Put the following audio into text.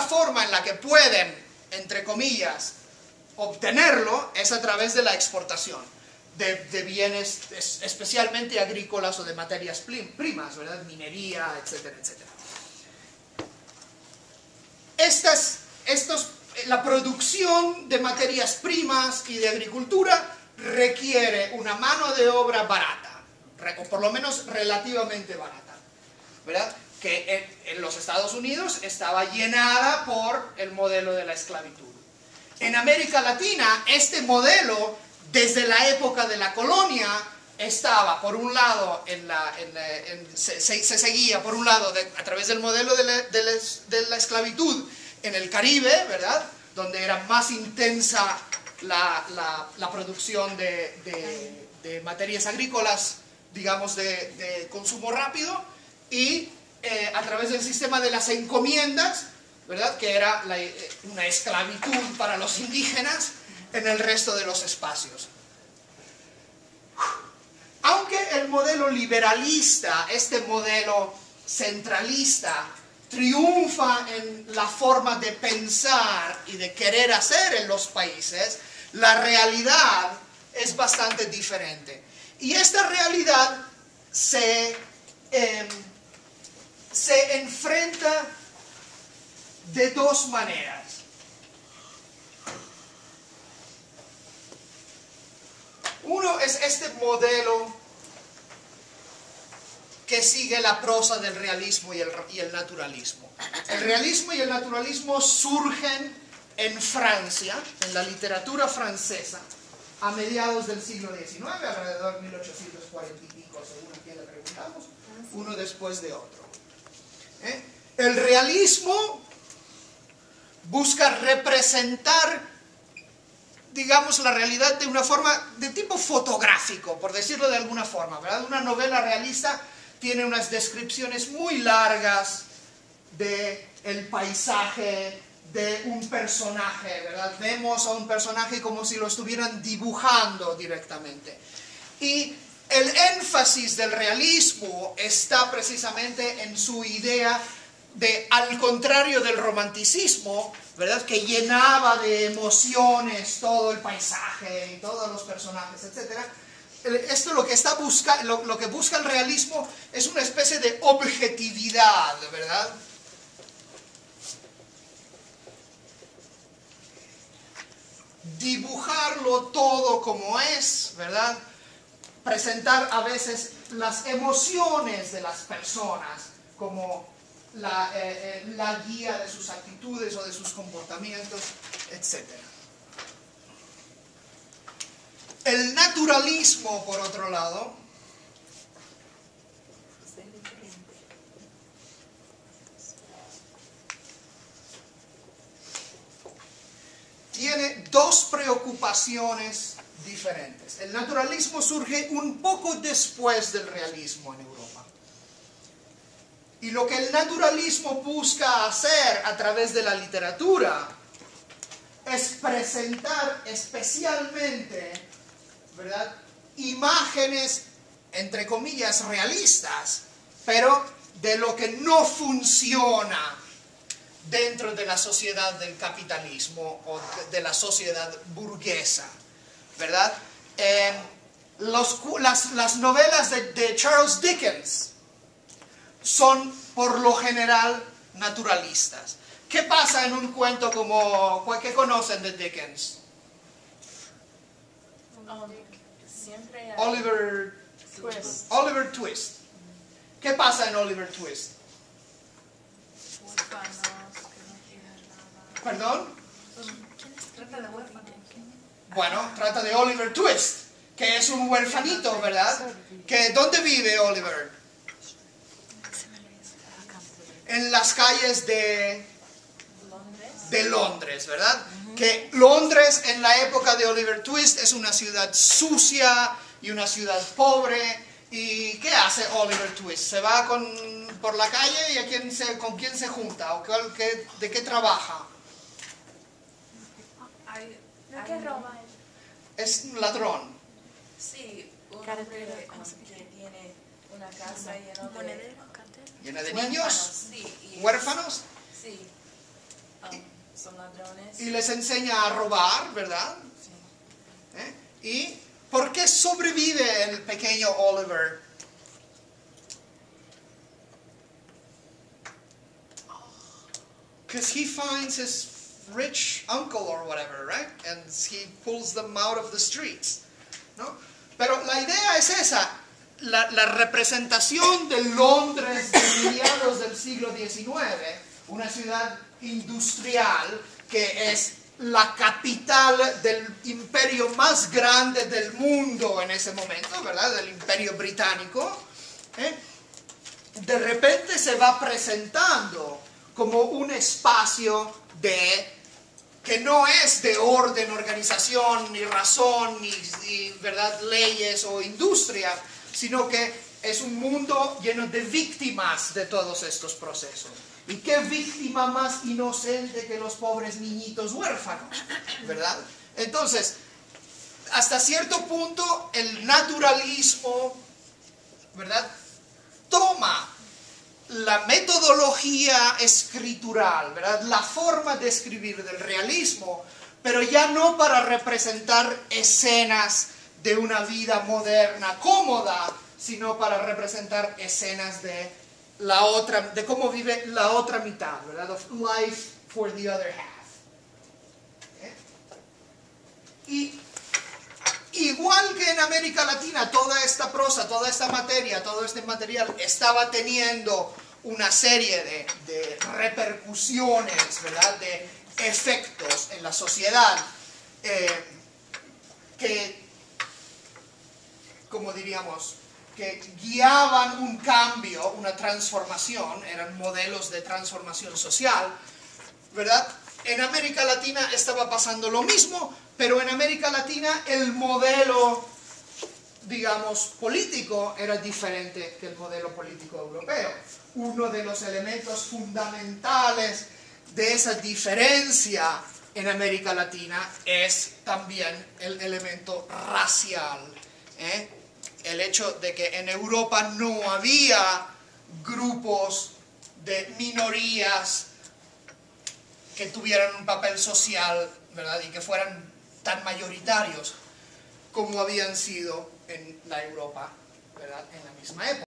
forma en la que pueden, entre comillas, obtenerlo es a través de la exportación de bienes especialmente agrícolas o de materias primas, ¿verdad? Minería, etcétera, etcétera. La producción de materias primas y de agricultura requiere una mano de obra barata, o por lo menos relativamente barata, ¿verdad? Que en los Estados Unidos estaba llenada por el modelo de la esclavitud. En América Latina, este modelo, desde la época de la colonia, estaba, por un lado, se seguía, por un lado, a través del modelo de la esclavitud en el Caribe, ¿verdad? Donde era más intensa la producción de materias agrícolas, digamos, de consumo rápido, y a través del sistema de las encomiendas, ¿verdad? Que era una esclavitud para los indígenas en el resto de los espacios. Aunque el modelo liberalista, este modelo centralista, triunfa en la forma de pensar y de querer hacer en los países, la realidad es bastante diferente. Y esta realidad se enfrenta de dos maneras. Uno es este modelo que sigue la prosa del realismo y el naturalismo. El realismo y el naturalismo surgen en Francia, en la literatura francesa, a mediados del siglo XIX, alrededor de 1840 y pico, según a quien le preguntamos, uno después de otro. El realismo busca representar, digamos, la realidad de una forma de tipo fotográfico, por decirlo de alguna forma, ¿verdad? Una novela realista tiene unas descripciones muy largas del paisaje, de un personaje, ¿verdad? Vemos a un personaje como si lo estuvieran dibujando directamente. Y el énfasis del realismo está precisamente en su idea de, al contrario del romanticismo, ¿verdad? Que llenaba de emociones todo el paisaje y todos los personajes, etc. Esto lo que busca el realismo es una especie de objetividad, ¿verdad? Dibujarlo todo como es, ¿verdad? Presentar a veces las emociones de las personas como la guía de sus actitudes o de sus comportamientos, etc. El naturalismo, por otro lado, tiene dos preocupaciones diferentes. El naturalismo surge un poco después del realismo en Europa. Y lo que el naturalismo busca hacer a través de la literatura es presentar especialmente, ¿verdad?, imágenes, entre comillas, realistas, pero de lo que no funciona dentro de la sociedad del capitalismo o de la sociedad burguesa, ¿verdad? Las novelas de Charles Dickens son por lo general naturalistas. ¿Qué pasa en un cuento como, ¿qué conocen de Dickens? Oliver Twist. ¿Qué pasa en Oliver Twist? ¿Perdón? Bueno, trata de Oliver Twist, que es un huerfanito, ¿verdad? ¿Dónde vive Oliver? En las calles de Londres, ¿verdad? Que Londres en la época de Oliver Twist es una ciudad sucia y una ciudad pobre. ¿Y qué hace Oliver Twist? ¿Se va por la calle y con quién se junta? ¿O de qué trabaja? ¿De qué roba él? Es un ladrón. Sí, un hombre que tiene una casa llena de ¿Llena de niños? Sí, ¿Huérfanos? Sí. son ladrones. Y les enseña a robar, ¿verdad? Sí. ¿Y por qué sobrevive el pequeño Oliver? Because he finds his rich uncle or whatever, right? And he pulls them out of the streets, ¿no? Pero la idea es esa, la representación de Londres de mediados del siglo XIX, una ciudad industrial que es la capital del imperio más grande del mundo en ese momento, ¿verdad? Del imperio británico, de repente se va presentando como un espacio que no es de orden, organización, ni razón, ni ¿verdad? Leyes o industria, sino que es un mundo lleno de víctimas de todos estos procesos. ¿Y qué víctima más inocente que los pobres niñitos huérfanos? ¿Verdad? Entonces, hasta cierto punto, el naturalismo, ¿verdad?, toma la metodología escritural, ¿verdad?, la forma de escribir del realismo, pero ya no para representar escenas de una vida moderna cómoda, sino para representar escenas de cómo vive la otra mitad, ¿verdad? Of life for the other half. Y igual que en América Latina, toda esta prosa, toda esta materia, todo este material estaba teniendo una serie de repercusiones, ¿verdad?, de efectos en la sociedad que, como diríamos, que guiaban un cambio, una transformación, eran modelos de transformación social, ¿verdad? En América Latina estaba pasando lo mismo, pero en América Latina el modelo, digamos, político era diferente que el modelo político europeo. Uno de los elementos fundamentales de esa diferencia en América Latina es también el elemento racial, el hecho de que en Europa no había grupos de minorías que tuvieran un papel social, ¿verdad?, y que fueran tan mayoritarios como habían sido en la Europa, ¿verdad?, en la misma época.